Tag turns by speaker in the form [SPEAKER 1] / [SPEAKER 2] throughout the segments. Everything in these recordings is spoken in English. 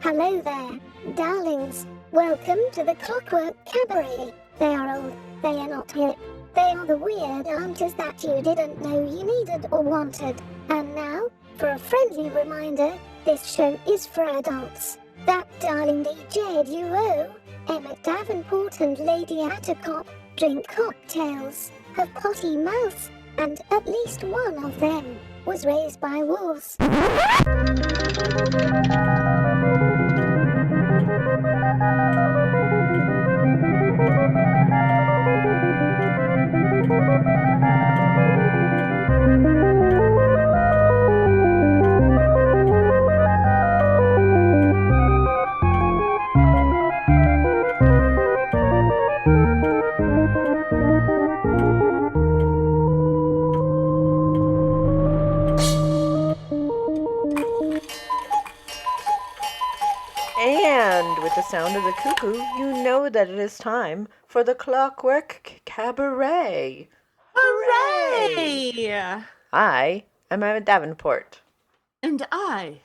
[SPEAKER 1] Hello there, darlings. Welcome to the Clockwork Cabaret. They are old, they are not hip. They are the weird answers that you didn't know you needed or wanted. And now, for a friendly reminder, this show is for adults. That darling DJ duo, Emmett Davenport and Lady Attercop, drink cocktails, have potty mouths, and at least one of them was raised by wolves.
[SPEAKER 2] And with the sound of the cuckoo, you know that it is time for the Clockwork Cabaret.
[SPEAKER 3] Hooray!
[SPEAKER 2] I am Emmett Davenport.
[SPEAKER 3] And I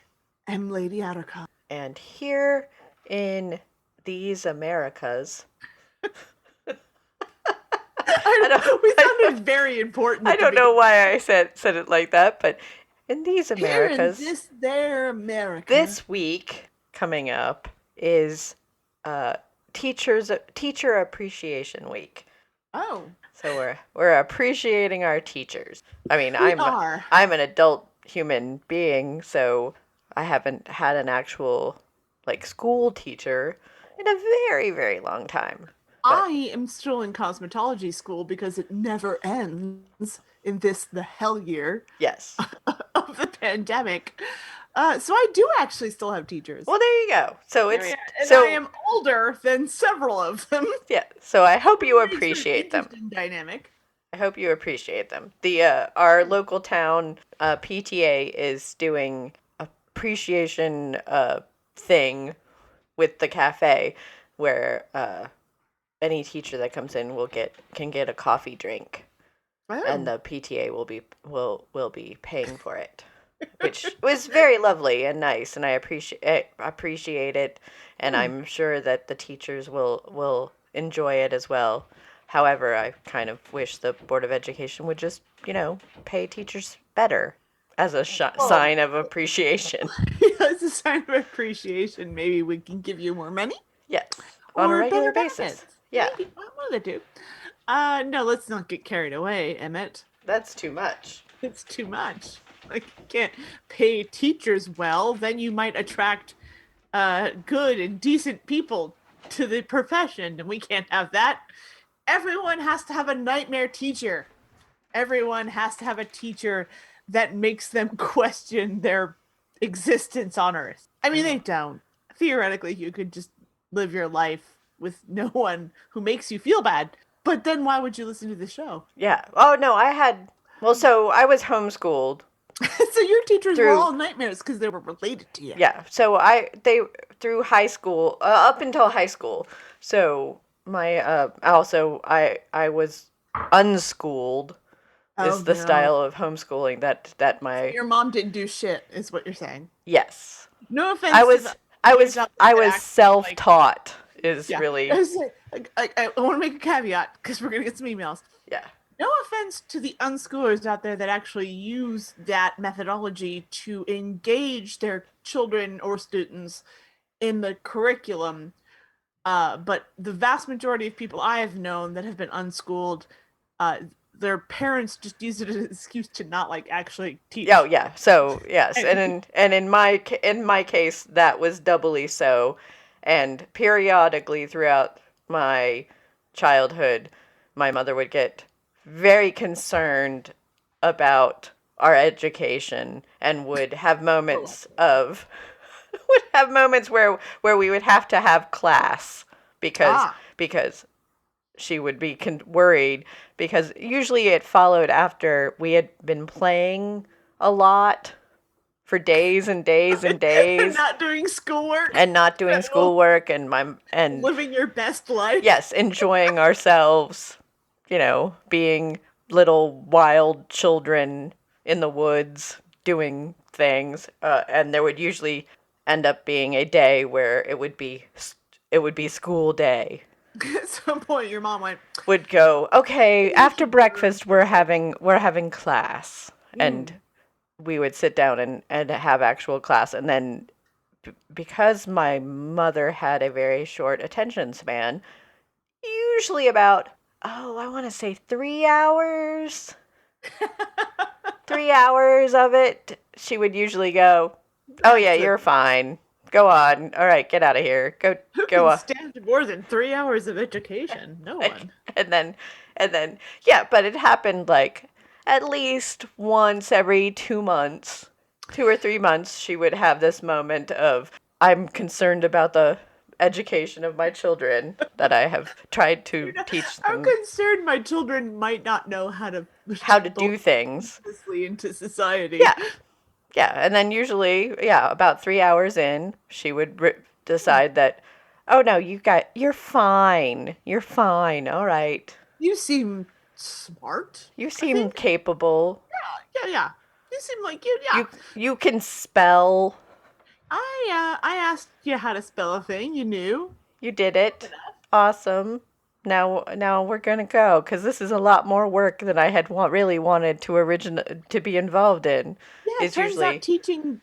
[SPEAKER 3] am Lady Attercop.
[SPEAKER 2] And here in these Americas...
[SPEAKER 3] We sounded very important.
[SPEAKER 2] I don't know why I said it like that, but in these Americas...
[SPEAKER 3] Here in there America.
[SPEAKER 2] This week... coming up is Teacher Appreciation Week.
[SPEAKER 3] Oh.
[SPEAKER 2] So we're appreciating our teachers. I mean, I'm an adult human being, so I haven't had an actual school teacher in a very, very long time. But
[SPEAKER 3] I am still in cosmetology school because it never ends in the hell year.
[SPEAKER 2] Yes.
[SPEAKER 3] Of the pandemic. So I do actually still have teachers.
[SPEAKER 2] Well, there you go. So
[SPEAKER 3] I am older than several of them.
[SPEAKER 2] Yeah. So I hope you appreciate them.
[SPEAKER 3] Dynamic.
[SPEAKER 2] I hope you appreciate them. Our local town PTA is doing appreciation thing with the cafe where any teacher that comes in can get a coffee drink, and the PTA will be paying for it. Which was very lovely and nice, and I appreciate it, and I'm sure that the teachers will enjoy it as well. However, I kind of wish the Board of Education would just, pay teachers better as a sign of appreciation.
[SPEAKER 3] As a sign of appreciation, maybe we can give you more money?
[SPEAKER 2] Yes, on a regular basis.
[SPEAKER 3] Benefits.
[SPEAKER 2] Yeah.
[SPEAKER 3] Maybe one of the two. No, let's not get carried away, Emmett.
[SPEAKER 2] That's too much.
[SPEAKER 3] It's too much. You can't pay teachers well, then you might attract good and decent people to the profession, and we can't have that. Everyone has to have a nightmare teacher. Everyone has to have a teacher that makes them question their existence on Earth. I mean, they don't. Theoretically, you could just live your life with no one who makes you feel bad, but then why would you listen to the show?
[SPEAKER 2] Yeah. Oh, no, so I was homeschooled.
[SPEAKER 3] So your teachers were all nightmares because they were related to you.
[SPEAKER 2] Yeah. So they through high school, up until high school. So my I was unschooled. Is the style of homeschooling that my
[SPEAKER 3] your mom didn't do shit is what you're saying.
[SPEAKER 2] Yes.
[SPEAKER 3] No offense.
[SPEAKER 2] I was self-taught. Really.
[SPEAKER 3] I want to make a caveat because we're gonna get some emails.
[SPEAKER 2] Yeah.
[SPEAKER 3] No offense to the unschoolers out there that actually use that methodology to engage their children or students in the curriculum. But the vast majority of people I have known that have been unschooled, their parents just use it as an excuse to not actually teach.
[SPEAKER 2] Oh yeah. So yes, and in my case that was doubly so, and periodically throughout my childhood, my mother would get very concerned about our education and would have moments where we would have to have class because she would be worried, because usually it followed after we had been playing a lot for days and days and days.
[SPEAKER 3] And not doing schoolwork.
[SPEAKER 2] And
[SPEAKER 3] living your best life.
[SPEAKER 2] Yes, enjoying ourselves, being little wild children in the woods doing things. And there would usually end up being a day where it would be school day.
[SPEAKER 3] At some point, your mom went,
[SPEAKER 2] Would go, okay, after breakfast we're having class, and we would sit down and have actual class, and then because my mother had a very short attention span, usually about, I want to say 3 hours. 3 hours of it, she would usually go, oh yeah, you're fine. Go on. All right, get out of here.
[SPEAKER 3] Who
[SPEAKER 2] Go
[SPEAKER 3] can
[SPEAKER 2] on.
[SPEAKER 3] stand more than 3 hours of education? No one.
[SPEAKER 2] And then, yeah, but it happened like at least once every 2 months, 2 or 3 months, she would have this moment of, I'm concerned about the education of my children that I have tried to teach them
[SPEAKER 3] I'm concerned my children might not know how to
[SPEAKER 2] do things
[SPEAKER 3] into society.
[SPEAKER 2] Yeah. Yeah, and then usually, about 3 hours in, she would decide that, oh no, you're fine. You're fine. All right.
[SPEAKER 3] You seem smart.
[SPEAKER 2] You seem capable.
[SPEAKER 3] Yeah. You seem like
[SPEAKER 2] You can spell.
[SPEAKER 3] I asked you how to spell a thing. You knew.
[SPEAKER 2] You did it. Awesome. Now we're gonna go, because this is a lot more work than I had really wanted to be involved in.
[SPEAKER 3] Yeah, it turns out teaching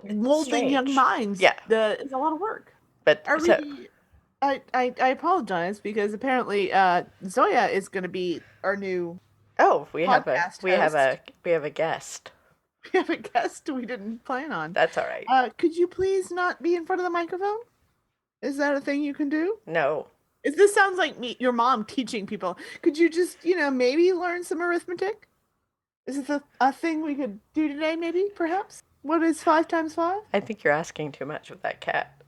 [SPEAKER 3] molding young minds.
[SPEAKER 2] Yeah,
[SPEAKER 3] is a lot of work.
[SPEAKER 2] But
[SPEAKER 3] I apologize, because apparently Zoya is going to be our new.
[SPEAKER 2] Oh, we have a
[SPEAKER 3] guest.
[SPEAKER 2] We have a guest.
[SPEAKER 3] We have a guest we didn't plan on.
[SPEAKER 2] That's all right.
[SPEAKER 3] Could you please not be in front of the microphone? Is that a thing you can do?
[SPEAKER 2] No.
[SPEAKER 3] This sounds like your mom teaching people. Could you just, maybe learn some arithmetic? Is it a thing we could do today, maybe, perhaps? What is 5 times 5?
[SPEAKER 2] I think you're asking too much with that cat.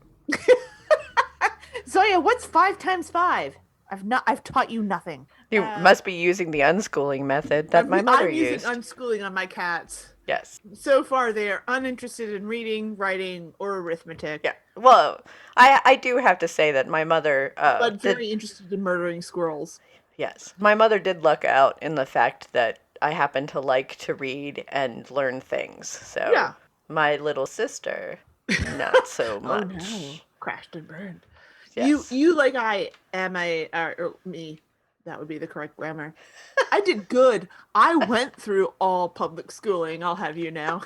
[SPEAKER 3] Zoya, what's 5 times 5? I've taught you nothing.
[SPEAKER 2] You must be using the unschooling method that my mother used.
[SPEAKER 3] I'm using unschooling on my cats.
[SPEAKER 2] Yes.
[SPEAKER 3] So far, they are uninterested in reading, writing, or arithmetic.
[SPEAKER 2] Yeah. Well, I do have to say that my mother...
[SPEAKER 3] but very interested in murdering squirrels.
[SPEAKER 2] Yes. My mother did luck out in the fact that I happen to like to read and learn things. So
[SPEAKER 3] yeah.
[SPEAKER 2] My little sister, not so much.
[SPEAKER 3] Oh no. Crashed and burned.
[SPEAKER 2] Yes.
[SPEAKER 3] You like I am me. That would be the correct grammar. I did good. I went through all public schooling, I'll have you know.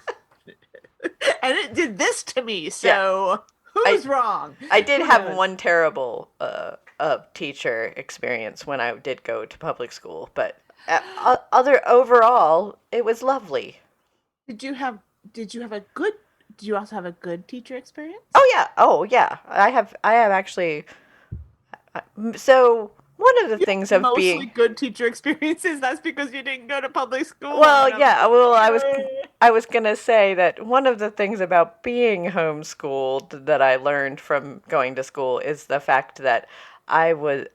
[SPEAKER 3] And it did this to me, so who's wrong?
[SPEAKER 2] I did have one terrible teacher experience when I did go to public school, but overall, it was lovely. Did you
[SPEAKER 3] also have a good teacher experience?
[SPEAKER 2] Oh yeah. I have actually. So one of the things of
[SPEAKER 3] mostly
[SPEAKER 2] being
[SPEAKER 3] good teacher experiences. That's because you didn't go to public school.
[SPEAKER 2] Well, yeah. Well, I was gonna say that one of the things about being homeschooled that I learned from going to school is the fact that I was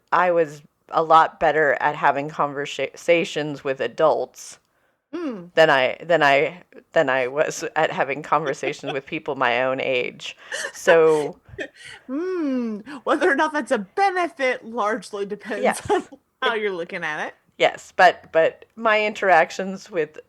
[SPEAKER 2] a lot better at having conversations with adults than I was at having conversations with people my own age. So
[SPEAKER 3] whether or not that's a benefit largely depends on how you're looking at it.
[SPEAKER 2] Yes, but my interactions with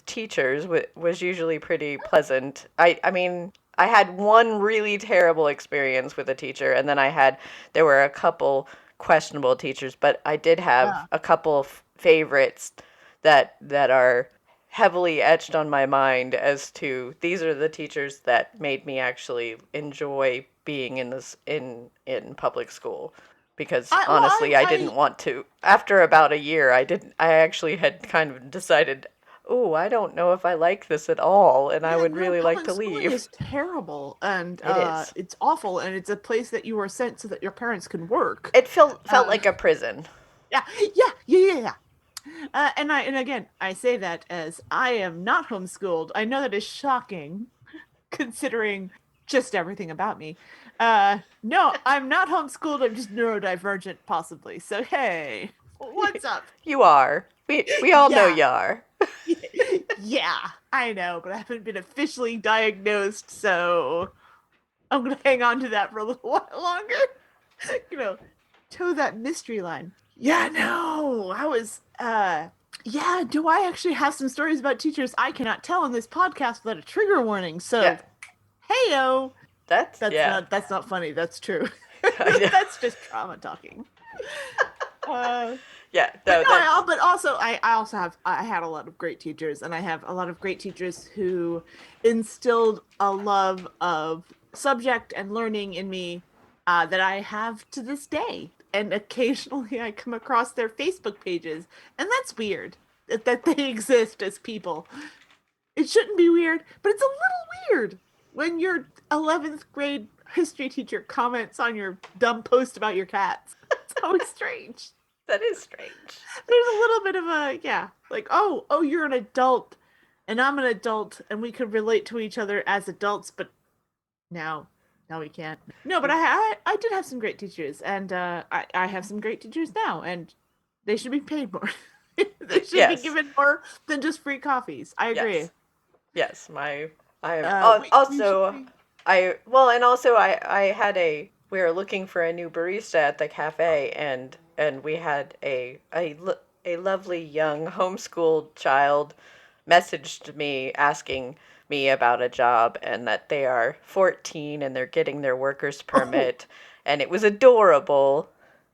[SPEAKER 2] teachers was usually pretty pleasant. I mean, I had one really terrible experience with a teacher, and then there were a couple questionable teachers, but I did have a couple of favorites that are heavily etched on my mind as to these are the teachers that made me actually enjoy being in public school, because honestly I didn't want to. After about a year, I actually had kind of decided, oh, I don't know if I like this at all, and I would really like to leave.
[SPEAKER 3] It's terrible, and
[SPEAKER 2] it's
[SPEAKER 3] awful, and it's a place that you were sent so that your parents can work.
[SPEAKER 2] It felt like a prison.
[SPEAKER 3] Yeah. And again, I say that as I am not homeschooled. I know that is shocking, considering just everything about me. No, I'm not homeschooled. I'm just neurodivergent, possibly. So hey, what's up?
[SPEAKER 2] You are. We all know you are.
[SPEAKER 3] Yeah, I know, but I haven't been officially diagnosed, so I'm gonna hang on to that for a little while longer. Toe that mystery line. Yeah, no, I was, do I actually have some stories about teachers I cannot tell on this podcast without a trigger warning? So, Heyo.
[SPEAKER 2] That's yeah.
[SPEAKER 3] That's not funny. That's true.
[SPEAKER 2] I know.
[SPEAKER 3] That's just trauma talking.
[SPEAKER 2] Yeah,
[SPEAKER 3] But
[SPEAKER 2] no,
[SPEAKER 3] no,
[SPEAKER 2] that's
[SPEAKER 3] but also I had a lot of great teachers, and I have a lot of great teachers who instilled a love of subject and learning in me that I have to this day. And occasionally I come across their Facebook pages, and that's weird that they exist as people. It shouldn't be weird, but it's a little weird when your 11th grade history teacher comments on your dumb post about your cats. It's always strange.
[SPEAKER 2] that is strange.
[SPEAKER 3] There's a little bit of a like, oh, you're an adult and I'm an adult and we could relate to each other as adults, but now we can't. No, but I did have some great teachers, and I have some great teachers now, and they should be paid more. They should be given more than just free coffees. I agree.
[SPEAKER 2] Yes, my I am
[SPEAKER 3] We
[SPEAKER 2] I had we were looking for a new barista at the cafe, and we had a lovely young homeschooled child messaged me asking me about a job, and that they are 14 and they're getting their worker's permit, and it was adorable.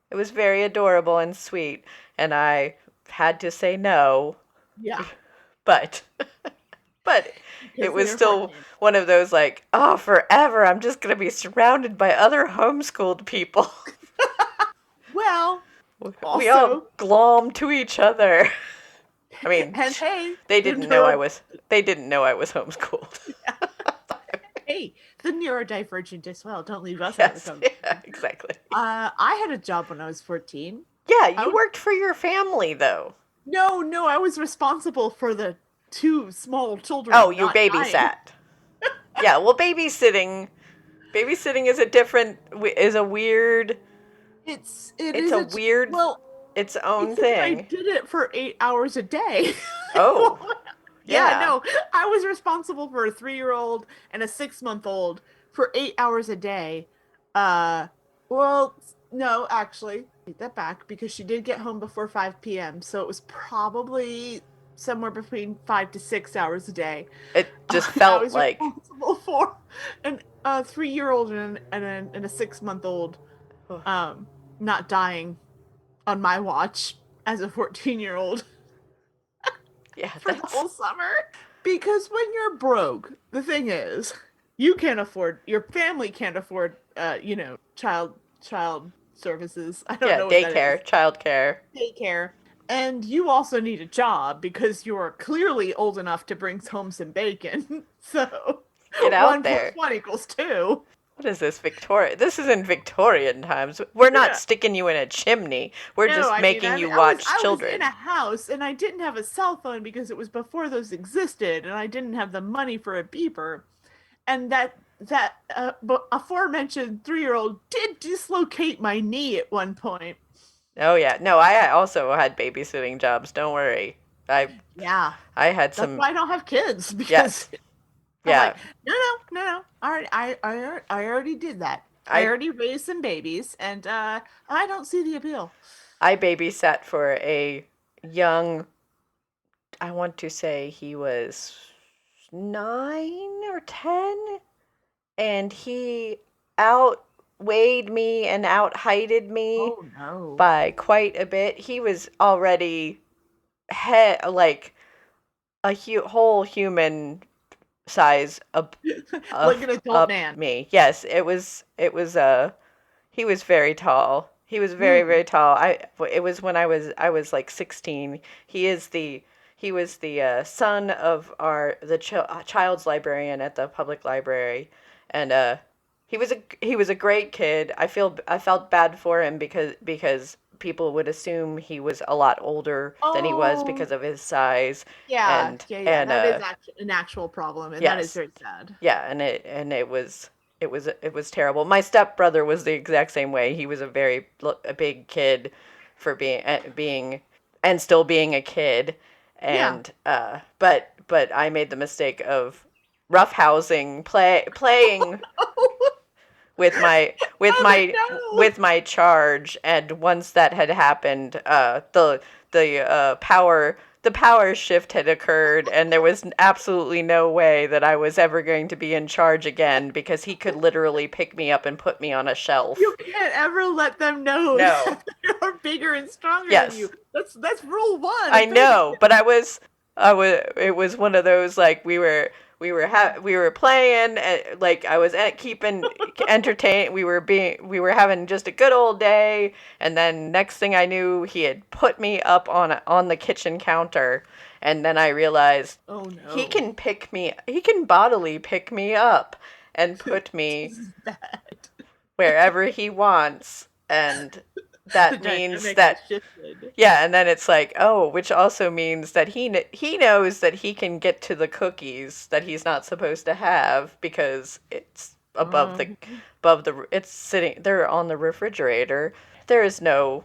[SPEAKER 2] It was very adorable and sweet, and I had to say no,
[SPEAKER 3] yeah.
[SPEAKER 2] but but it was still
[SPEAKER 3] 14.
[SPEAKER 2] one of those like, oh, forever I'm just going to be surrounded by other homeschooled people.
[SPEAKER 3] Well,
[SPEAKER 2] We all glom to each other. I mean,
[SPEAKER 3] and hey,
[SPEAKER 2] they didn't know I was homeschooled.
[SPEAKER 3] Hey, the neurodivergent as well. Don't leave us out of the conversation.
[SPEAKER 2] Yeah, exactly.
[SPEAKER 3] I had a job when I was 14.
[SPEAKER 2] Yeah, you worked for your family though.
[SPEAKER 3] No, I was responsible for the 2 small children.
[SPEAKER 2] Oh, you babysat. Yeah, well, babysitting is a weird.
[SPEAKER 3] It's
[SPEAKER 2] a weird, its own thing.
[SPEAKER 3] I did it for 8 hours a day.
[SPEAKER 2] Oh.
[SPEAKER 3] Yeah, no, I was responsible for a 3-year-old and a 6-month-old for 8 hours a day. Well, no, actually, take that back, because she did get home before 5 p.m., so it was probably somewhere between 5 to 6 hours a day.
[SPEAKER 2] It just felt
[SPEAKER 3] I was
[SPEAKER 2] like
[SPEAKER 3] responsible for a 3-year-old and a 6-month-old, not dying on my watch as a 14-year-old.
[SPEAKER 2] Yeah,
[SPEAKER 3] for the whole summer. Because when you're broke, the thing is, your family can't afford, child services. I don't know what
[SPEAKER 2] daycare, childcare.
[SPEAKER 3] Daycare. And you also need a job because you're clearly old enough to bring home some bacon. So
[SPEAKER 2] get out
[SPEAKER 3] 1
[SPEAKER 2] there.
[SPEAKER 3] 1 equals 2.
[SPEAKER 2] What is this, Victoria? This is in Victorian times. We're not sticking you in a chimney. We're just making you watch children.
[SPEAKER 3] I was in a house, and I didn't have a cell phone because it was before those existed, and I didn't have the money for a beeper. And that aforementioned 3-year-old did dislocate my knee at one point.
[SPEAKER 2] Oh yeah, no, I also had babysitting jobs. Don't worry. I had some.
[SPEAKER 3] That's why I don't have kids, because.
[SPEAKER 2] Yeah.
[SPEAKER 3] Like, no. All right, I already did that. I already raised some babies, and I don't see the appeal.
[SPEAKER 2] I babysat for a young, I want to say he was 9 or 10, and he outweighed me and outheighted me by quite a bit. He was already like a whole human size
[SPEAKER 3] like an adult man.
[SPEAKER 2] Me. Yes, it was he was very tall. He was very, very tall. It was when I was like 16. He was the son of the child's librarian at the public library, and he was a great kid. I felt bad for him because people would assume he was a lot older than he was because of his size.
[SPEAKER 3] Yeah, and that is an actual problem, and that is very sad.
[SPEAKER 2] Yeah, and it was terrible. My stepbrother was the exact same way. He was a big kid for being and still being a kid, and but I made the mistake of roughhousing playing. With my charge, and once that had happened, the the power shift had occurred, and there was absolutely no way that I was ever going to be in charge again, because he could literally pick me up and put me on a shelf.
[SPEAKER 3] You can't ever let them know
[SPEAKER 2] No.
[SPEAKER 3] that you're bigger and stronger
[SPEAKER 2] Yes.
[SPEAKER 3] than you. That's rule one.
[SPEAKER 2] I know, but I was. It was one of those, like, we were playing, and like I was keeping entertained. We were having just a good old day, and then next thing I knew, he had put me up on the kitchen counter, and then I realized,
[SPEAKER 3] Oh no.
[SPEAKER 2] he can bodily pick me up and put me wherever he wants, and that means that, yeah, and then it's like, oh, which also means that he knows that he can get to the cookies that he's not supposed to have, because it's above the it's sitting, they're on the refrigerator. There is no,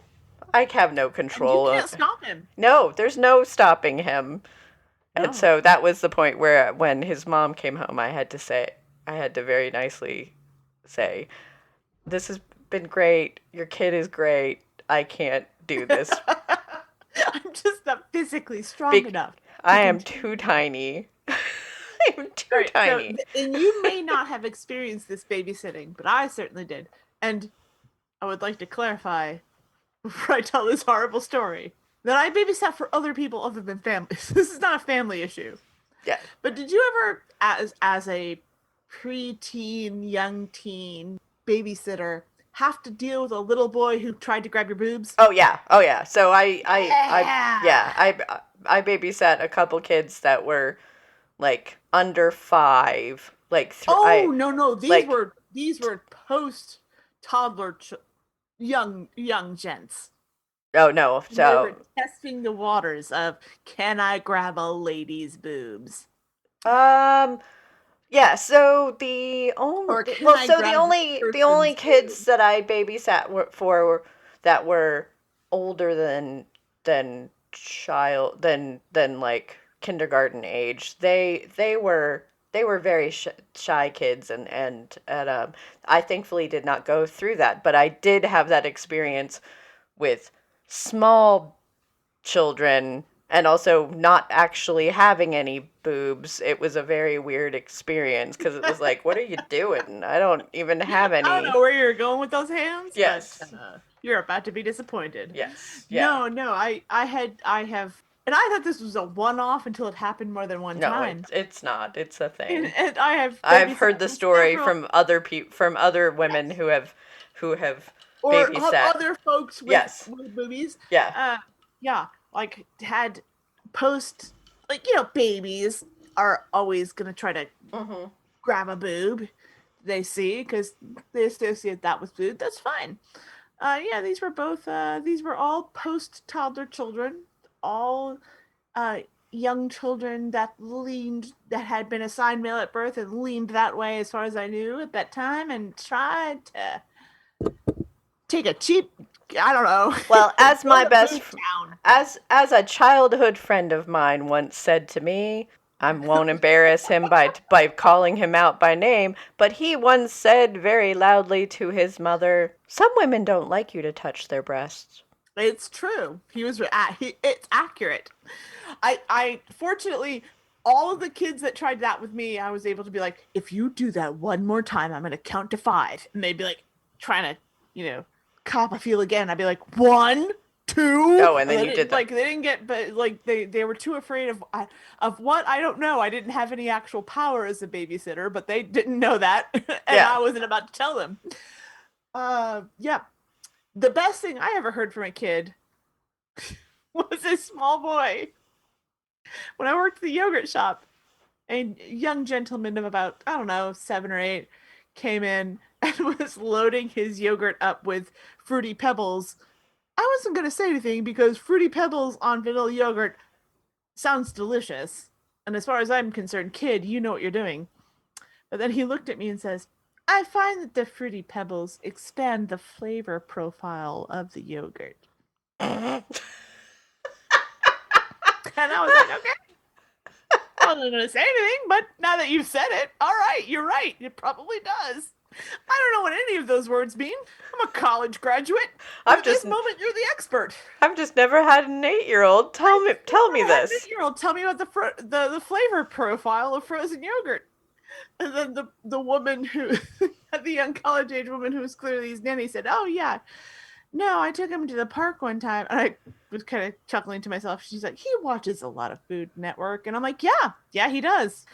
[SPEAKER 2] I have no control.
[SPEAKER 3] And you can't stop him.
[SPEAKER 2] No, there's no stopping him.
[SPEAKER 3] No.
[SPEAKER 2] And so that was the point where, when his mom came home, I had to very nicely say, this has been great. Your kid is great. I can't do this.
[SPEAKER 3] I'm just not physically strong enough.
[SPEAKER 2] I am too tiny. I'm too tiny.
[SPEAKER 3] So, and you may not have experienced this babysitting, but I certainly did. And I would like to clarify, before I tell this horrible story, that I babysat for other people other than families. This is not a family issue.
[SPEAKER 2] Yeah.
[SPEAKER 3] But did you ever, as a preteen, young teen babysitter, have to deal with a little boy who tried to grab your boobs?
[SPEAKER 2] Oh yeah. So I babysat a couple kids that were like under 5, like
[SPEAKER 3] no, these were post toddler young gents.
[SPEAKER 2] Oh no, so
[SPEAKER 3] they were testing the waters of, can I grab a lady's boobs?
[SPEAKER 2] Yeah, so the only kids that I babysat that were older than like kindergarten age, they were very shy kids, and I thankfully did not go through that, but I did have that experience with small children, and also not actually having any boobs. It was a very weird experience, because it was like, what are you doing? I don't even have any.
[SPEAKER 3] I don't know where you're going with those hands.
[SPEAKER 2] Yes.
[SPEAKER 3] But, you're about to be disappointed.
[SPEAKER 2] Yes. Yeah.
[SPEAKER 3] No, I have, and I thought this was a one-off until it happened more than one time.
[SPEAKER 2] No, it's not. It's a thing.
[SPEAKER 3] And
[SPEAKER 2] I've heard the story from other women who have
[SPEAKER 3] or
[SPEAKER 2] babysat
[SPEAKER 3] other folks with boobies.
[SPEAKER 2] Yeah.
[SPEAKER 3] Like had babies are always gonna try to grab a boob they see, because they associate that with food. That's fine. These were all post toddler children, all young children that had been assigned male at birth and leaned that way, as far as I knew at that time, and tried to take a cheap, I don't know.
[SPEAKER 2] Well, as my as a childhood friend of mine once said to me, I won't embarrass him by calling him out by name, but he once said very loudly to his mother, "Some women don't like you to touch their breasts."
[SPEAKER 3] It's true. It's accurate. I fortunately, all of the kids that tried that with me, I was able to be like, if you do that one more time, I'm going to count to 5. And they'd be like, trying to, cop a feel again. I'd be like, 1, 2.
[SPEAKER 2] Oh, and then you did that.
[SPEAKER 3] Like, they didn't get, but like, they were too afraid of what? I don't know. I didn't have any actual power as a babysitter, but they didn't know that. And I wasn't about to tell them. The best thing I ever heard from a kid was a small boy. When I worked at the yogurt shop, a young gentleman of about, 7 or 8 came in and was loading his yogurt up with Fruity Pebbles. I wasn't going to say anything, because Fruity Pebbles on vanilla yogurt sounds delicious. And as far as I'm concerned, kid, you know what you're doing. But then he looked at me and says, I find that the Fruity Pebbles expand the flavor profile of the yogurt. And I was like, okay. I wasn't going to say anything, but now that you've said it, all right, you're right. It probably does. I don't know what any of those words mean. I'm a college graduate.
[SPEAKER 2] I've
[SPEAKER 3] At this
[SPEAKER 2] just
[SPEAKER 3] moment, you're the expert.
[SPEAKER 2] I've just never had an 8-year-old. Tell me
[SPEAKER 3] Never had an
[SPEAKER 2] this.
[SPEAKER 3] 8-year-old tell me about the flavor profile of frozen yogurt. And then the woman who, the young college age woman who was clearly his nanny said, "Oh yeah, no, I took him to the park one time." And I was kind of chuckling to myself. She's like, "He watches a lot of Food Network," and I'm like, "Yeah, he does."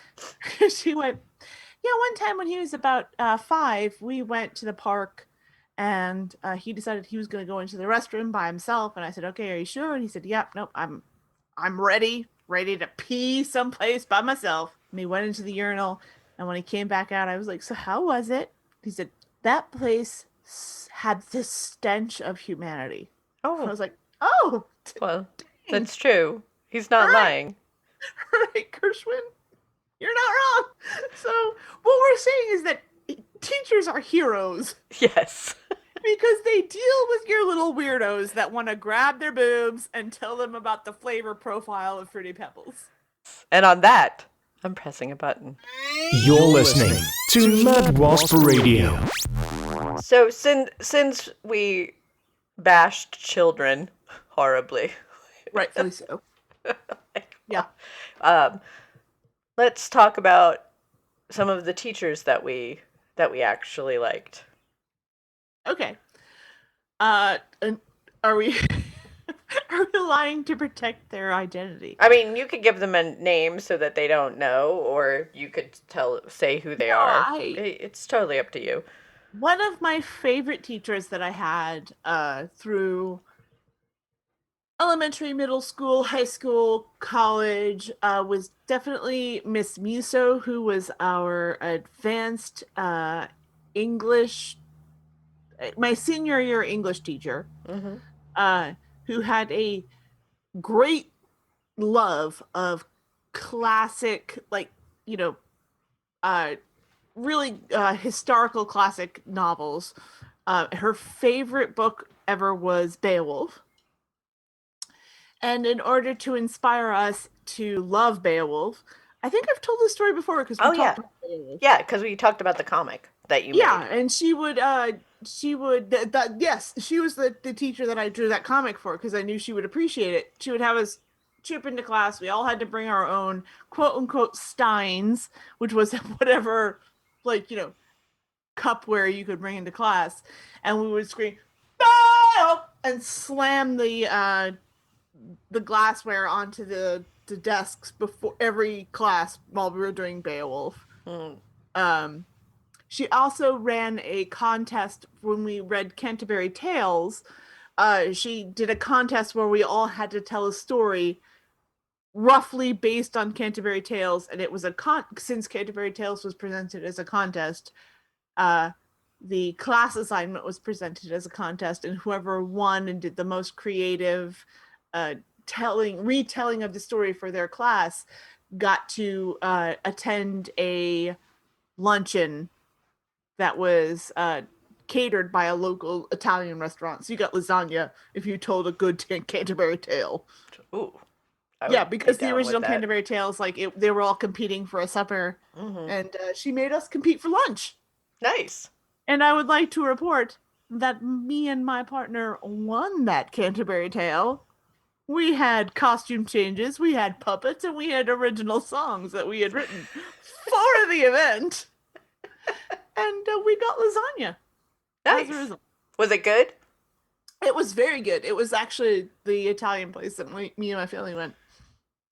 [SPEAKER 3] She went, "Yeah, one time when he was about 5, we went to the park, and he decided he was going to go into the restroom by himself." And I said, "Okay, are you sure?" And he said, "Yep, nope, I'm ready to pee someplace by myself." And he went into the urinal, and when he came back out, I was like, "So how was it?" He said, "That place had this stench of humanity." I
[SPEAKER 2] Oh,
[SPEAKER 3] was like, "Oh,
[SPEAKER 2] well,
[SPEAKER 3] dang.
[SPEAKER 2] that's true. He's not
[SPEAKER 3] All right.
[SPEAKER 2] lying.
[SPEAKER 3] Right, Gershwin, you're not wrong." So what we're saying is that teachers are heroes
[SPEAKER 2] Yes.
[SPEAKER 3] because they deal with your little weirdos that want to grab their boobs and tell them about the flavor profile of Fruity Pebbles.
[SPEAKER 2] And on that, I'm pressing a button.
[SPEAKER 4] You're listening to Mad Wasp Radio.
[SPEAKER 2] So since we bashed children horribly,
[SPEAKER 3] Rightfully so. Yeah.
[SPEAKER 2] let's talk about some of the teachers that we actually liked.
[SPEAKER 3] Okay. And are we are we lying to protect their identity?
[SPEAKER 2] I mean, you could give them a name so that they don't know, or you could say who they are. It's totally up to you.
[SPEAKER 3] One of my favorite teachers that I had through elementary, middle school, high school, college was definitely Miss Muso, who was our advanced English, my senior year English teacher, who had a great love of classic, like, really historical classic novels. Her favorite book ever was Beowulf. And in order to inspire us to love Beowulf, I think I've told this story before because we talked about Beowulf.
[SPEAKER 2] Yeah, because we talked about the comic that you
[SPEAKER 3] Yeah,
[SPEAKER 2] made.
[SPEAKER 3] and she would yes, she was the teacher that I drew that comic for because I knew she would appreciate it. She would have us trip into class. We all had to bring our own quote unquote steins, which was whatever, like, cupware you could bring into class, and we would scream "Beowulf!" and slam the glassware onto the desks before every class while we were doing Beowulf. She also ran a contest when we read Canterbury Tales. She did a contest where we all had to tell a story roughly based on Canterbury Tales, and it was since Canterbury Tales was presented as a contest, the class assignment was presented as a contest, and whoever won and did the most creative retelling of the story for their class got to attend a luncheon that was catered by a local Italian restaurant. So you got lasagna if you told a good Canterbury tale.
[SPEAKER 2] Ooh.
[SPEAKER 3] Yeah, because the original Canterbury Tales, they were all competing for a supper, and she made us compete for lunch.
[SPEAKER 2] Nice.
[SPEAKER 3] And I would like to report that me and my partner won that Canterbury Tale. We had costume changes, we had puppets, and we had original songs that we had written for the event. And we got lasagna.
[SPEAKER 2] Nice. Was it good?
[SPEAKER 3] It was very good. It was actually the Italian place that me and my family went.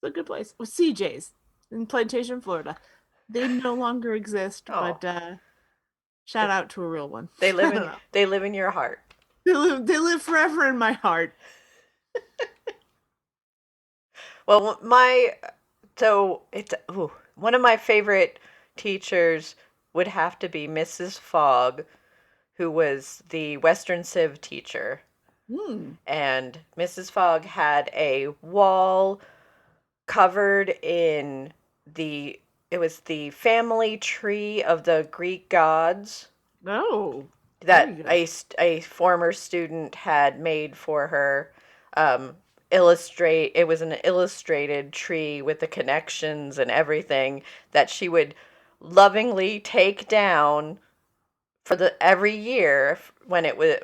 [SPEAKER 3] It's a good place. It was CJ's in Plantation, Florida. They no longer exist, but shout out to a real one.
[SPEAKER 2] They live in your heart.
[SPEAKER 3] They live forever in my heart.
[SPEAKER 2] Well, one of my favorite teachers would have to be Mrs. Fogg, who was the Western Civ teacher. And Mrs. Fogg had a wall covered in the family tree of the Greek gods.
[SPEAKER 3] Oh.
[SPEAKER 2] That a former student had made for her. It was an illustrated tree with the connections and everything that she would lovingly take down for the every year when it was,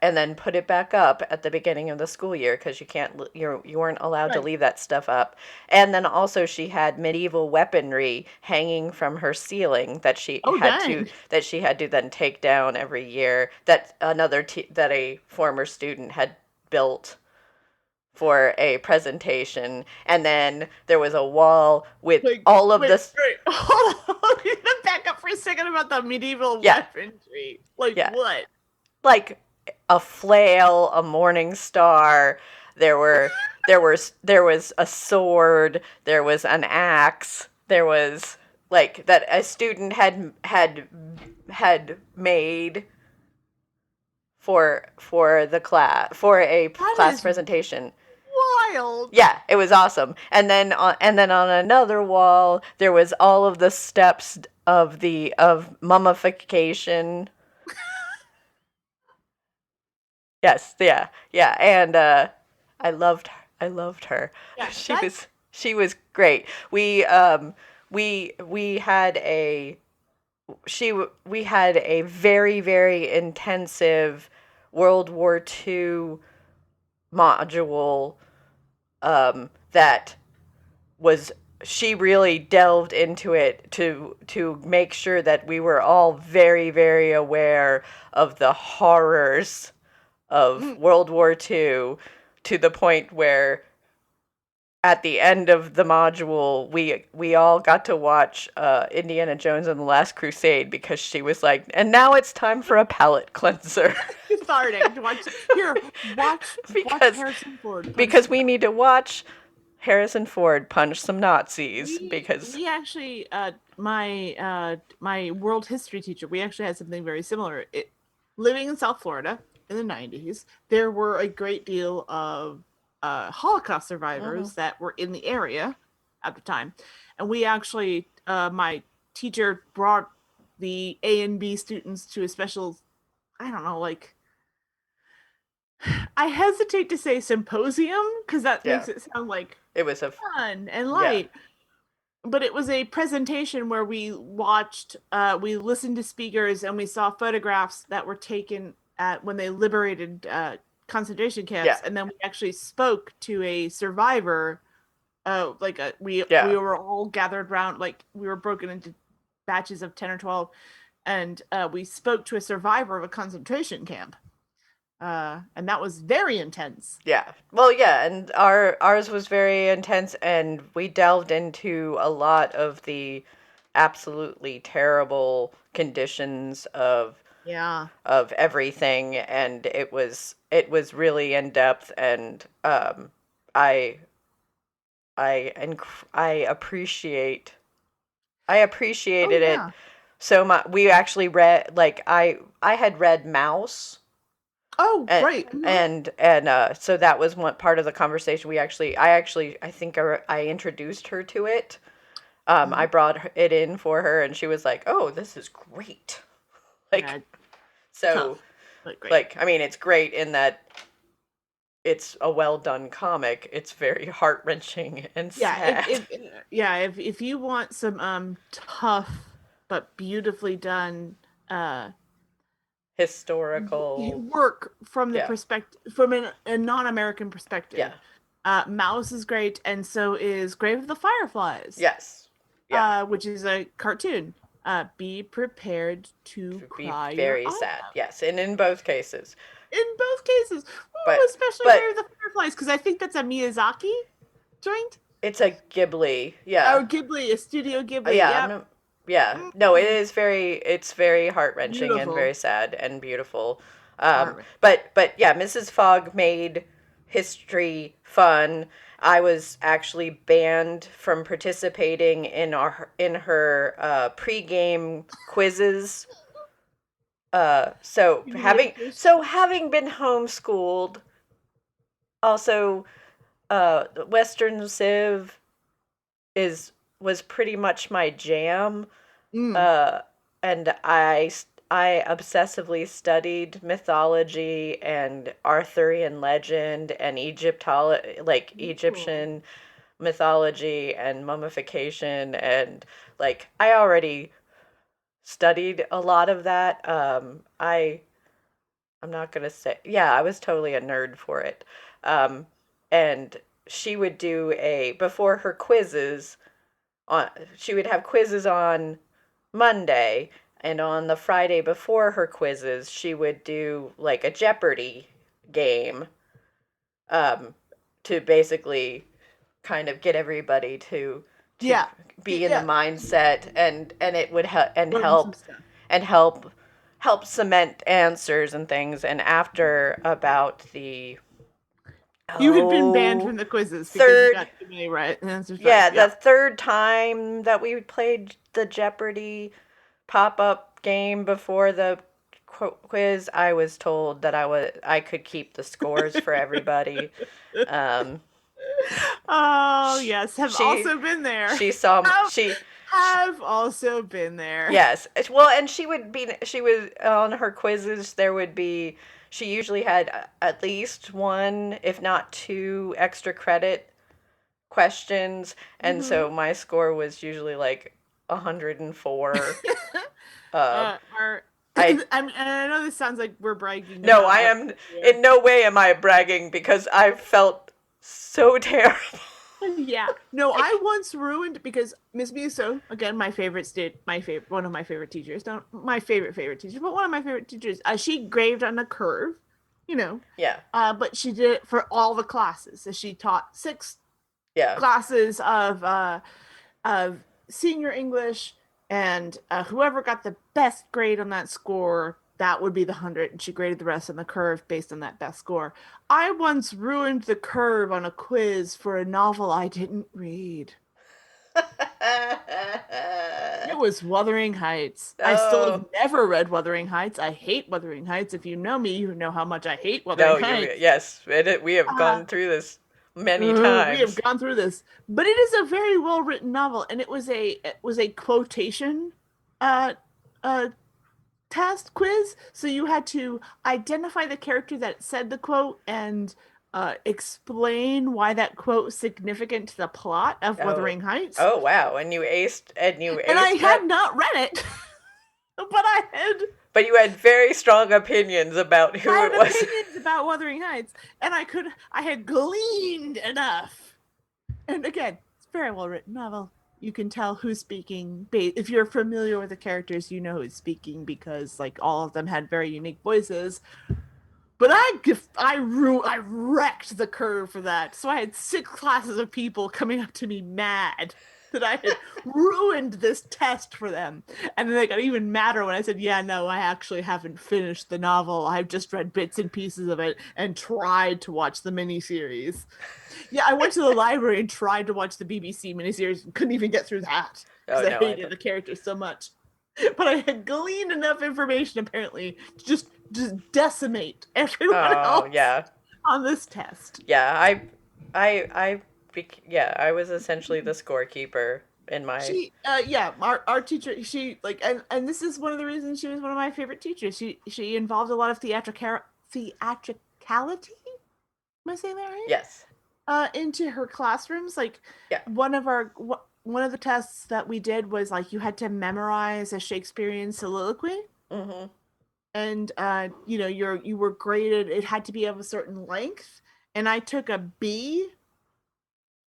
[SPEAKER 2] and then put it back up at the beginning of the school year because you weren't allowed to
[SPEAKER 3] Right.
[SPEAKER 2] leave that stuff up. And then also she had medieval weaponry hanging from her ceiling that she
[SPEAKER 3] Oh,
[SPEAKER 2] had to
[SPEAKER 3] dang.
[SPEAKER 2] then take down every year, that that a former student had built for a presentation. And then there was a wall with
[SPEAKER 3] Like,
[SPEAKER 2] all of
[SPEAKER 3] wait,
[SPEAKER 2] this.
[SPEAKER 3] wait, hold on. Back up for a second about the medieval
[SPEAKER 2] Yeah.
[SPEAKER 3] weaponry. Like,
[SPEAKER 2] Yeah.
[SPEAKER 3] what?
[SPEAKER 2] Like a flail, a morning star. There was a sword. There was an axe. There was like that a student had made for the class for a
[SPEAKER 3] That
[SPEAKER 2] class
[SPEAKER 3] is
[SPEAKER 2] presentation.
[SPEAKER 3] wild.
[SPEAKER 2] Yeah, it was awesome. And then on another wall there was all of the steps of mummification. Yes, yeah, yeah, and I loved her.
[SPEAKER 3] Yeah,
[SPEAKER 2] She was great. We had a we had a very, very intensive World War II module that was she really delved into it to make sure that we were all very, very aware of the horrors of World War II, to the point where at the end of the module we all got to watch Indiana Jones and the Last Crusade, because she was like, and now it's time for a palate cleanser.
[SPEAKER 3] cathartic to watch. Here, watch Harrison Ford. punch
[SPEAKER 2] Because
[SPEAKER 3] some
[SPEAKER 2] we need to watch Harrison Ford punch some Nazis, because
[SPEAKER 3] we actually my world history teacher, we actually had something very similar. Living in South Florida in the 90s, there were a great deal of Holocaust survivors that were in the area at the time, and we actually my teacher brought the A and B students to a special, I don't know, like, I hesitate to say symposium because that
[SPEAKER 2] Yeah.
[SPEAKER 3] makes it sound like
[SPEAKER 2] it was a
[SPEAKER 3] fun and light. But it was a presentation where we we listened to speakers and we saw photographs that were taken at when they liberated concentration camps.
[SPEAKER 2] Yeah.
[SPEAKER 3] And then we actually spoke to a survivor. We were all gathered around, like we were broken into batches of 10 or 12, and we spoke to a survivor of a concentration camp. And that was very intense.
[SPEAKER 2] Yeah. Well, yeah, and ours was very intense, and we delved into a lot of the absolutely terrible conditions
[SPEAKER 3] Yeah.
[SPEAKER 2] of everything, and it was really in depth, and I I appreciated it
[SPEAKER 3] Yeah.
[SPEAKER 2] so much. We actually read, like, I had read Mouse.
[SPEAKER 3] Oh,
[SPEAKER 2] And
[SPEAKER 3] right.
[SPEAKER 2] so that was one part of the conversation. I think I introduced her to it. I brought it in for her, and she was like, "Oh, this is great." Like,
[SPEAKER 3] Yeah,
[SPEAKER 2] so,
[SPEAKER 3] tough, but great.
[SPEAKER 2] like, I mean, it's great in that it's a well done comic. It's very heart wrenching and
[SPEAKER 3] Yeah,
[SPEAKER 2] sad.
[SPEAKER 3] if you want some tough but beautifully done
[SPEAKER 2] Historical.
[SPEAKER 3] work from the
[SPEAKER 2] Yeah.
[SPEAKER 3] perspective, from a non-American perspective,
[SPEAKER 2] Yeah.
[SPEAKER 3] Mouse is great, and so is Grave of the Fireflies.
[SPEAKER 2] Yes. Yeah.
[SPEAKER 3] Which is a cartoon. Be prepared to
[SPEAKER 2] Be
[SPEAKER 3] cry
[SPEAKER 2] very
[SPEAKER 3] your eye
[SPEAKER 2] sad.
[SPEAKER 3] out.
[SPEAKER 2] Yes, and in both cases.
[SPEAKER 3] In both cases. Ooh,
[SPEAKER 2] But-
[SPEAKER 3] especially
[SPEAKER 2] but-
[SPEAKER 3] Grave of the Fireflies, because I think that's a Miyazaki joint.
[SPEAKER 2] It's a Ghibli. Yeah.
[SPEAKER 3] Oh, Ghibli, a Studio Ghibli.
[SPEAKER 2] Yeah.
[SPEAKER 3] Yep.
[SPEAKER 2] No, it's very heart-wrenching and
[SPEAKER 3] Beautiful.
[SPEAKER 2] very sad and beautiful.
[SPEAKER 3] Heart-wrenching.
[SPEAKER 2] But yeah, Mrs. Fogg made history fun. I was actually banned from participating in her pre-game quizzes. So having been homeschooled, also Western Civ was pretty much my jam. And I obsessively studied mythology and Arthurian legend and Egyptian mythology and mummification, and like I already studied a lot of that. I'm not gonna say, yeah, I was totally a nerd for it. Um, and she would do before her quizzes on, she would have quizzes on Monday, and on the Friday before her quizzes, she would do like a Jeopardy game, um, to basically kind of get everybody to
[SPEAKER 3] Yeah.
[SPEAKER 2] be in the
[SPEAKER 3] Yeah.
[SPEAKER 2] mindset, and it would
[SPEAKER 3] Learn some stuff.
[SPEAKER 2] help cement answers and things. And after about the
[SPEAKER 3] You had been banned
[SPEAKER 2] oh
[SPEAKER 3] from the quizzes because you
[SPEAKER 2] third
[SPEAKER 3] got too many right answers.
[SPEAKER 2] yeah
[SPEAKER 3] Right.
[SPEAKER 2] the third time that we played the Jeopardy pop-up game before the quiz, I was told that I could keep the scores for everybody. um
[SPEAKER 3] Oh yes, have
[SPEAKER 2] she
[SPEAKER 3] also been there.
[SPEAKER 2] she saw
[SPEAKER 3] Have,
[SPEAKER 2] she
[SPEAKER 3] have also been there.
[SPEAKER 2] Yes. Well, and she was on her quizzes, there would be, she usually had at least one, if not two extra credit questions. And so my score was usually like 104.
[SPEAKER 3] Our,
[SPEAKER 2] I
[SPEAKER 3] and I know this sounds like we're bragging.
[SPEAKER 2] No,
[SPEAKER 3] about
[SPEAKER 2] I
[SPEAKER 3] our
[SPEAKER 2] am,
[SPEAKER 3] career.
[SPEAKER 2] in no way am I bragging, because I felt so terrible.
[SPEAKER 3] Yeah. No, I once ruined because Miss Muso, again, one of my favorite teachers, not my favorite teacher, but one of my favorite teachers. She graved on a curve, you know.
[SPEAKER 2] Yeah.
[SPEAKER 3] But she did it for all the classes. So she taught 6
[SPEAKER 2] Yeah.
[SPEAKER 3] classes of senior English, and whoever got the best grade on that score, that would be the 100, and she graded the rest on the curve based on that best score. I once ruined the curve on a quiz for a novel I didn't read. It was Wuthering Heights. I still have never read Wuthering Heights. I hate Wuthering Heights. If you know me, you know how much I hate Wuthering Heights.
[SPEAKER 2] Yes, we have gone through this many
[SPEAKER 3] We have
[SPEAKER 2] times.
[SPEAKER 3] gone through this, but it is a very well written novel, and it was a quotation uh test quiz. So you had to identify the character that said the quote and explain why that quote was significant to the plot of Wuthering Heights.
[SPEAKER 2] Oh wow! And you aced
[SPEAKER 3] and I
[SPEAKER 2] it.
[SPEAKER 3] had not read it,
[SPEAKER 2] But you had very strong opinions about who it was.
[SPEAKER 3] Opinions about Wuthering Heights, and I had gleaned enough. And again, it's a very well written novel. You can tell who's speaking. If you're familiar with the characters, you know who's speaking because like all of them had very unique voices. But I wrecked the curve for that. So I had 6 classes of people coming up to me mad that I had ruined this test for them. And then they got even madder when I said, yeah, no, I actually haven't finished the novel. I've just read bits and pieces of it and tried to watch the miniseries. Yeah, I went to the library and tried to watch the BBC miniseries and couldn't even get through that because I hated the characters so much. But I had gleaned enough information apparently to just decimate everyone else on this test.
[SPEAKER 2] Yeah, I was essentially the scorekeeper in my.
[SPEAKER 3] Our teacher, she like, and this is one of the reasons she was one of my favorite teachers. She involved a lot of theatricality. Am I saying that right?
[SPEAKER 2] Yes.
[SPEAKER 3] Into her classrooms, like one of the tests that we did was like you had to memorize a Shakespearean soliloquy.
[SPEAKER 2] Mm-hmm.
[SPEAKER 3] And you were graded. It had to be of a certain length, and I took a B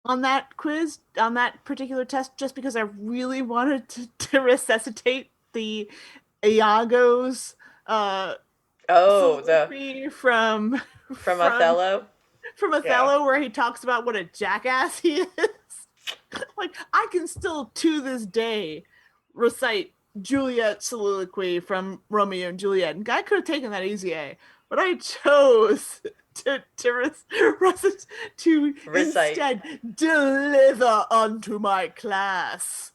[SPEAKER 3] on that quiz, on that particular test, just because I really wanted to resuscitate the Iago's soliloquy from
[SPEAKER 2] Othello.
[SPEAKER 3] From Othello, where he talks about what a jackass he is. Like, I can still, to this day, recite Juliet's soliloquy from Romeo and Juliet. And I could have taken that easy A, but I chose to recite. Instead deliver unto my class.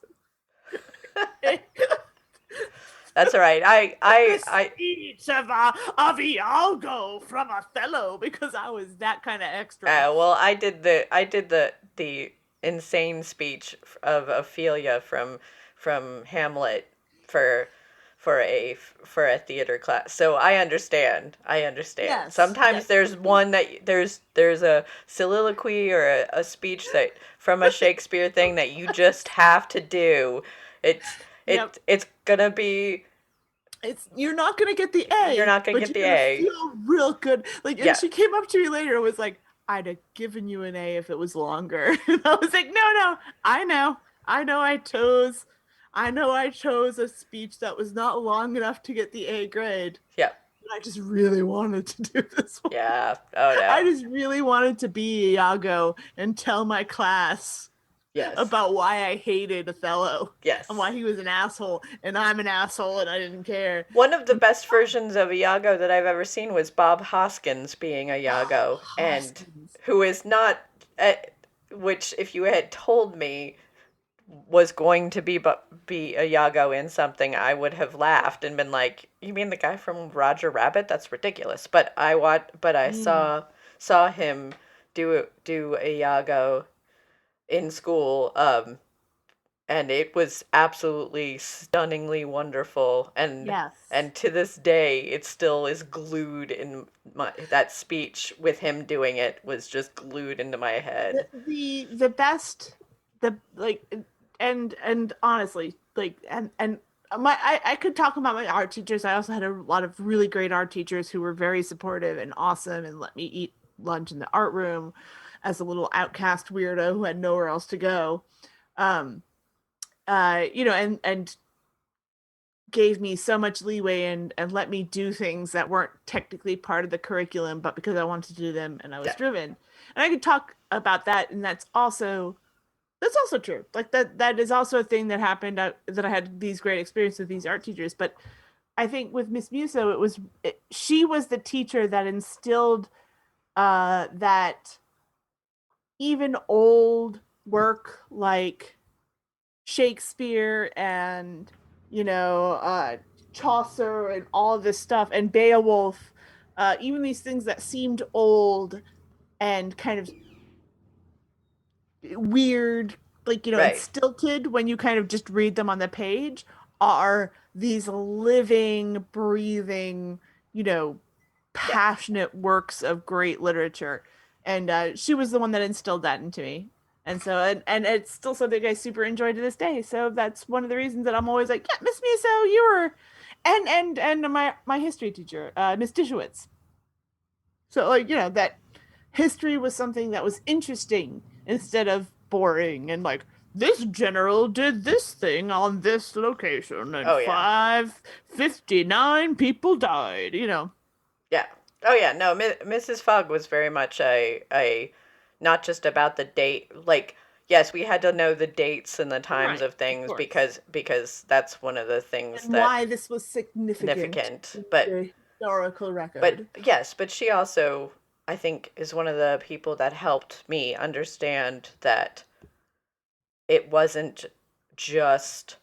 [SPEAKER 2] That's all right. I
[SPEAKER 3] speech of Iago from Othello, because I was that kind of extra.
[SPEAKER 2] Well, I did the insane speech of Ophelia from Hamlet for a theater class. So I understand.
[SPEAKER 3] Yes,
[SPEAKER 2] Sometimes there's one that there's a soliloquy or a speech that from a Shakespeare thing that you just have to do.
[SPEAKER 3] Yep.
[SPEAKER 2] It's gonna be.
[SPEAKER 3] You're not gonna get the A.
[SPEAKER 2] You're not gonna get the A.
[SPEAKER 3] Feel real good. Like, and
[SPEAKER 2] Yeah.
[SPEAKER 3] she came up to me later and was like, "I'd have given you an A if it was longer." And I was like, "No, I know, I know I chose a speech that was not long enough to get the A grade.
[SPEAKER 2] Yeah.
[SPEAKER 3] I just really wanted to do this one.
[SPEAKER 2] Yeah. Oh no.
[SPEAKER 3] I just really wanted to be Iago and tell my class."
[SPEAKER 2] Yes.
[SPEAKER 3] About why I hated Othello.
[SPEAKER 2] Yes.
[SPEAKER 3] And why he was an asshole, and I'm an asshole, and I didn't care.
[SPEAKER 2] One of the best versions of Iago that I've ever seen was Bob Hoskins being Iago, and who is not, which if you had told me was going to be Iago in something, I would have laughed and been like, "You mean the guy from Roger Rabbit? That's ridiculous." But I saw him do Iago in school, and it was absolutely stunningly wonderful, and
[SPEAKER 3] Yes.
[SPEAKER 2] and to this day it still is glued in that speech with him doing it was just glued into my head.
[SPEAKER 3] The best, the like, and honestly, like, and I could talk about my art teachers. I also had a lot of really great art teachers who were very supportive and awesome and let me eat lunch in the art room as a little outcast weirdo who had nowhere else to go. And gave me so much leeway and let me do things that weren't technically part of the curriculum, but because I wanted to do them and I was driven. And I could talk about that, and that's also true. Like that is also a thing that happened, that I had these great experiences with these art teachers. But I think with Miss Musso, she was the teacher that instilled that even old work like Shakespeare and Chaucer and all this stuff and Beowulf, even these things that seemed old and kind of weird, like and stilted when you kind of just read them on the page, are these living, breathing, passionate works of great literature. And she was the one that instilled that into me. And so, and it's still something I super enjoy to this day. So that's one of the reasons that I'm always like, yeah, Miss Musso, you were, and my history teacher, Miss Dishowitz. So that history was something that was interesting instead of boring and like, this general did this thing on this location and 559 people died,
[SPEAKER 2] Yeah. Oh yeah, no, Mrs. Fogg was very much a not just about the date, like, yes, we had to know the dates and the times of things because that's one of the things
[SPEAKER 3] and why this was significant,
[SPEAKER 2] but
[SPEAKER 3] historical record.
[SPEAKER 2] But yes, but she also, I think, is one of the people that helped me understand that it wasn't just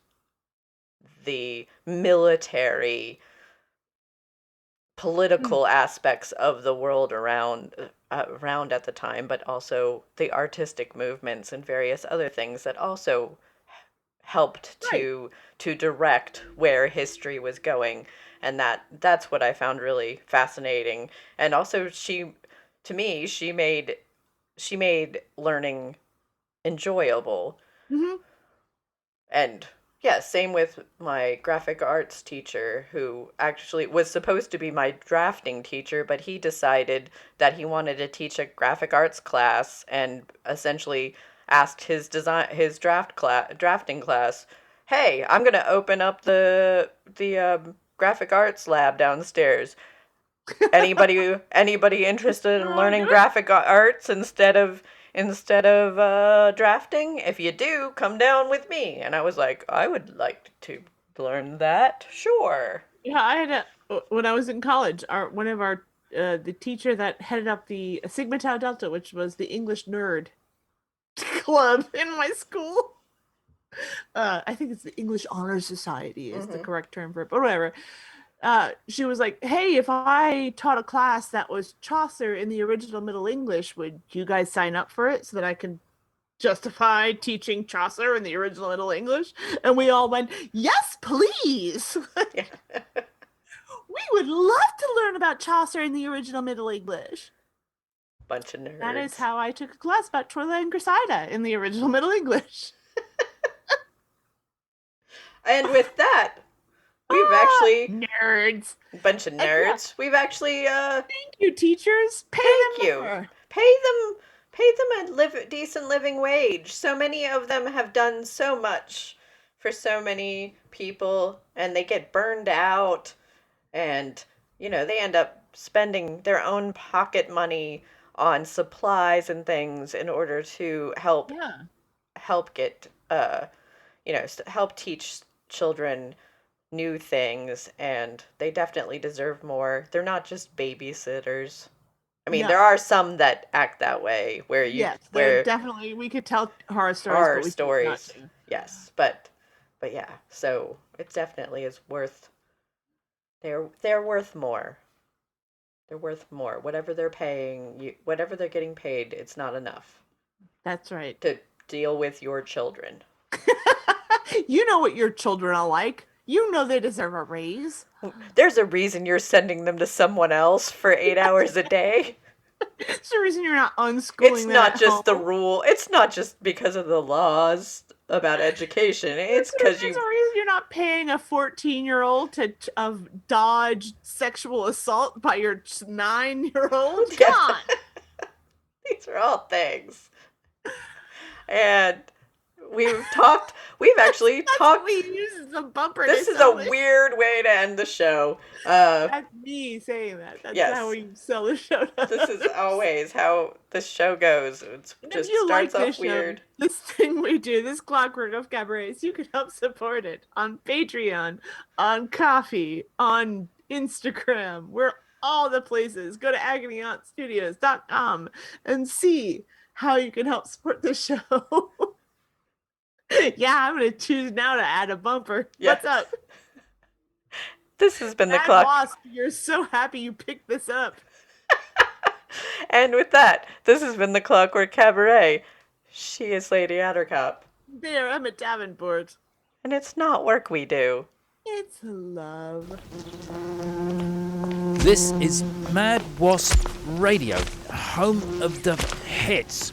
[SPEAKER 2] the military political aspects of the world around at the time, but also the artistic movements and various other things that also helped to direct where history was going. And that's what I found really fascinating. And also she made learning enjoyable. And yeah, same with my graphic arts teacher, who actually was supposed to be my drafting teacher, but he decided that he wanted to teach a graphic arts class and essentially asked his drafting class, "Hey, I'm going to open up the graphic arts lab downstairs. Anybody interested in learning graphic arts instead of drafting? If you do, come down with me." And I was like, "I would like to learn that, sure."
[SPEAKER 3] Yeah, I had when I was in college, the teacher that headed up the Sigma Tau Delta, which was the English nerd club in my school. I think it's the English Honor Society is the correct term for it, but whatever. She was like, "Hey, if I taught a class that was Chaucer in the original Middle English, would you guys sign up for it so that I can justify teaching Chaucer in the original Middle English?" And we all went, "Yes, please." We would love to learn about Chaucer in the original Middle English.
[SPEAKER 2] Bunch of nerds.
[SPEAKER 3] That is how I took a class about Troila and Cressida in the original Middle English.
[SPEAKER 2] And with that, we've actually
[SPEAKER 3] nerds.
[SPEAKER 2] a bunch of nerds. We've actually
[SPEAKER 3] Thank you, teachers. Pay
[SPEAKER 2] thank
[SPEAKER 3] them
[SPEAKER 2] you.
[SPEAKER 3] more.
[SPEAKER 2] Pay them a decent living wage. So many of them have done so much for so many people, and they get burned out, and they end up spending their own pocket money on supplies and things in order to help get help teach children new things, and they definitely deserve more. They're not just babysitters. I mean, there are some that act that way, where
[SPEAKER 3] they're definitely, we could tell horror stories,
[SPEAKER 2] horror
[SPEAKER 3] but we
[SPEAKER 2] stories.
[SPEAKER 3] choose not to.
[SPEAKER 2] Yes, but yeah, so it definitely is worth. They're worth more. They're worth more. Whatever they're paying, whatever they're getting paid, it's not enough
[SPEAKER 3] That's right.
[SPEAKER 2] to deal with your children.
[SPEAKER 3] You know what your children are like. You know they deserve a raise.
[SPEAKER 2] There's a reason you're sending them to someone else for 8 hours a day.
[SPEAKER 3] It's the reason you're not unschooling
[SPEAKER 2] It's
[SPEAKER 3] them
[SPEAKER 2] not
[SPEAKER 3] at
[SPEAKER 2] just the
[SPEAKER 3] home.
[SPEAKER 2] rule. It's not just because of the laws about education. It's because
[SPEAKER 3] There's a reason you're not paying a 14-year-old to dodge sexual assault by your 9-year-old. Come
[SPEAKER 2] Yes.
[SPEAKER 3] on.
[SPEAKER 2] These are all things. And we've actually
[SPEAKER 3] That's
[SPEAKER 2] talked.
[SPEAKER 3] what we use as a bumper.
[SPEAKER 2] This
[SPEAKER 3] to
[SPEAKER 2] is
[SPEAKER 3] sell
[SPEAKER 2] a
[SPEAKER 3] this.
[SPEAKER 2] weird way to end the show.
[SPEAKER 3] That's me saying that. That's
[SPEAKER 2] Yes.
[SPEAKER 3] how we sell the show.
[SPEAKER 2] This is always how this show goes. It
[SPEAKER 3] And
[SPEAKER 2] just
[SPEAKER 3] if you
[SPEAKER 2] starts
[SPEAKER 3] like
[SPEAKER 2] off
[SPEAKER 3] this
[SPEAKER 2] weird.
[SPEAKER 3] show, this thing we do, this Clockwork of Cabarets, you can help support it on Patreon, on Coffee, on Instagram. We're all the places. Go to agonyauntstudios.com and see how you can help support the show. Yeah, I'm going to choose now to add a bumper.
[SPEAKER 2] Yes.
[SPEAKER 3] What's up?
[SPEAKER 2] This has been the
[SPEAKER 3] Mad
[SPEAKER 2] clock.
[SPEAKER 3] Wasp, you're so happy you picked this up.
[SPEAKER 2] And with that, this has been the Clockwork Cabaret. She is Lady Attercop.
[SPEAKER 3] There, Emmett Davenport.
[SPEAKER 2] And it's not work we do.
[SPEAKER 3] It's love.
[SPEAKER 4] This is Mad Wasp Radio, home of the hits.